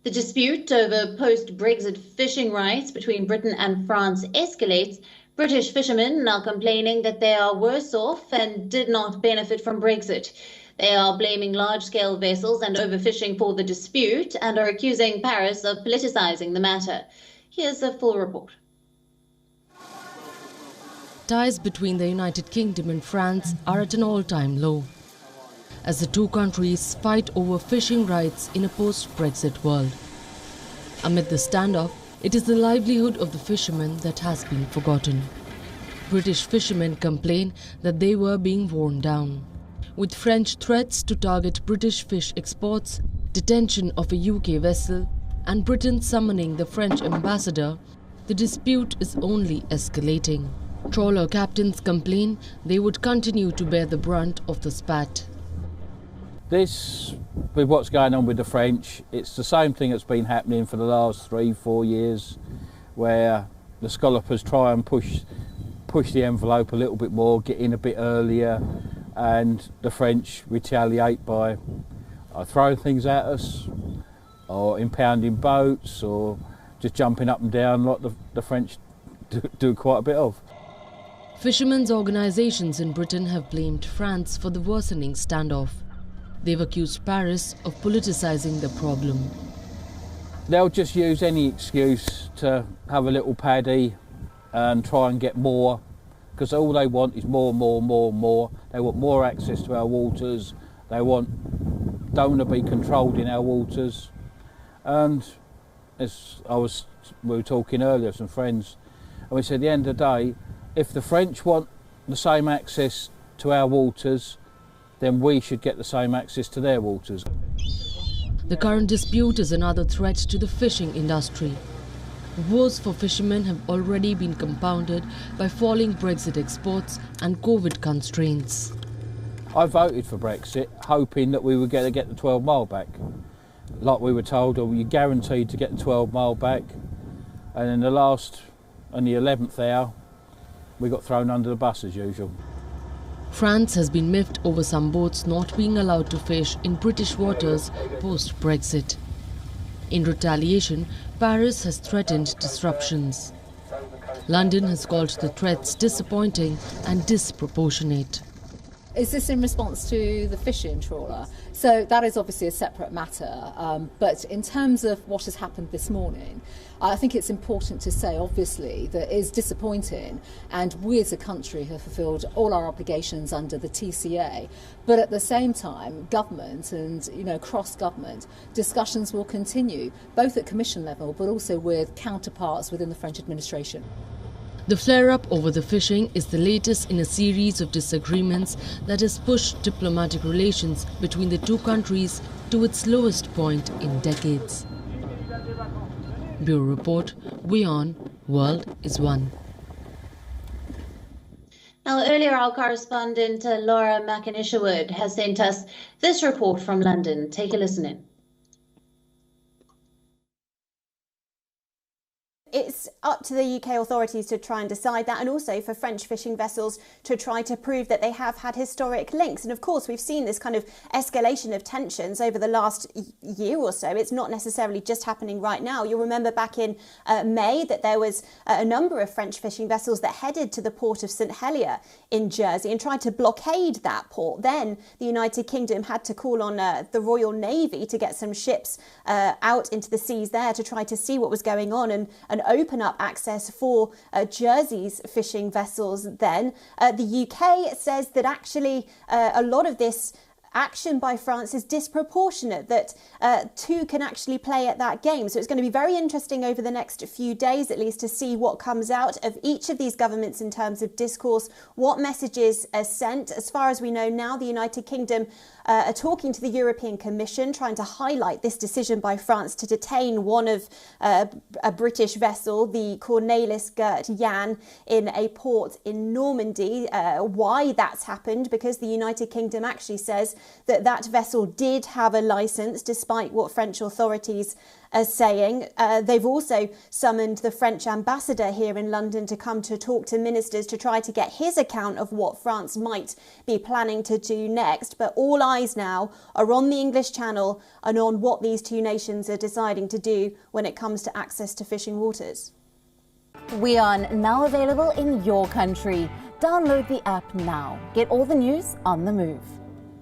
The dispute over post-Brexit fishing rights between Britain and France escalates. British fishermen are complaining that they are worse off and did not benefit from Brexit. They are blaming large-scale vessels and overfishing for the dispute and are accusing Paris of politicizing the matter. Here's a full report. Ties between the United Kingdom and France are at an all-time low, as the two countries fight over fishing rights in a post-Brexit world. Amid the standoff, it is the livelihood of the fishermen that has been forgotten. British fishermen complain that they were being worn down. With French threats to target British fish exports, detention of a UK vessel, and Britain summoning the French ambassador, the dispute is only escalating. Trawler captains complain they would continue to bear the brunt of the spat. This, with what's going on with the French, it's the same thing that's been happening for the last 3-4 years, where the scallopers try and push the envelope a little bit more, get in a bit earlier, and the French retaliate by throwing things at us, or impounding boats, or just jumping up and down like the French do quite a bit of. Fishermen's organisations in Britain have blamed France for the worsening standoff. They've accused Paris of politicising the problem. They'll just use any excuse to have a little paddy and try and get more, because all they want is more. They want more access to our waters. They don't want to be controlled in our waters. And as we were talking earlier, some friends, and we said at the end of the day, if the French want the same access to our waters, then we should get the same access to their waters. The current dispute is another threat to the fishing industry. Woes for fishermen have already been compounded by falling Brexit exports and COVID constraints. I voted for Brexit, hoping that we would get the 12 mile back. Like we were told, you're guaranteed to get the 12 mile back. And in the 11th hour, we got thrown under the bus as usual. France has been miffed over some boats not being allowed to fish in British waters post-Brexit. In retaliation, Paris has threatened disruptions. London has called the threats disappointing and disproportionate. Is this in response to the fishing trawler? So that is obviously a separate matter, but in terms of what has happened this morning, I think it's important to say, obviously, that it is disappointing, and we as a country have fulfilled all our obligations under the TCA, but at the same time, government and cross-government discussions will continue, both at Commission level but also with counterparts within the French administration. The flare-up over the fishing is the latest in a series of disagreements that has pushed diplomatic relations between the two countries to its lowest point in decades. Bureau Report, WION World is One. Now, earlier our correspondent Laura McInisherwood has sent us this report from London. Take a listen in. It's up to the UK authorities to try and decide that, and also for French fishing vessels to try to prove that they have had historic links. And of course, we've seen this kind of escalation of tensions over the last year or so. It's not necessarily just happening right now. You'll remember back in May that there was a number of French fishing vessels that headed to the port of St Helier in Jersey and tried to blockade that port. Then the United Kingdom had to call on the Royal Navy to get some ships out into the seas there to try to see what was going on and open up access for Jersey's fishing vessels then. The UK says that actually a lot of this action by France is disproportionate, that two can actually play at that game. So it's going to be very interesting over the next few days, at least, to see what comes out of each of these governments in terms of discourse, what messages are sent. As far as we know now, the United Kingdom are talking to the European Commission, trying to highlight this decision by France to detain one of a British vessel, the Cornelis Gert Jan, in a port in Normandy. Why that's happened, because the United Kingdom actually says that that vessel did have a licence, despite what French authorities are saying. They've also summoned the French ambassador here in London to come to talk to ministers to try to get his account of what France might be planning to do next. But all eyes now are on the English Channel and on what these two nations are deciding to do when it comes to access to fishing waters. WION, now available in your country. Download the app now. Get all the news on the move.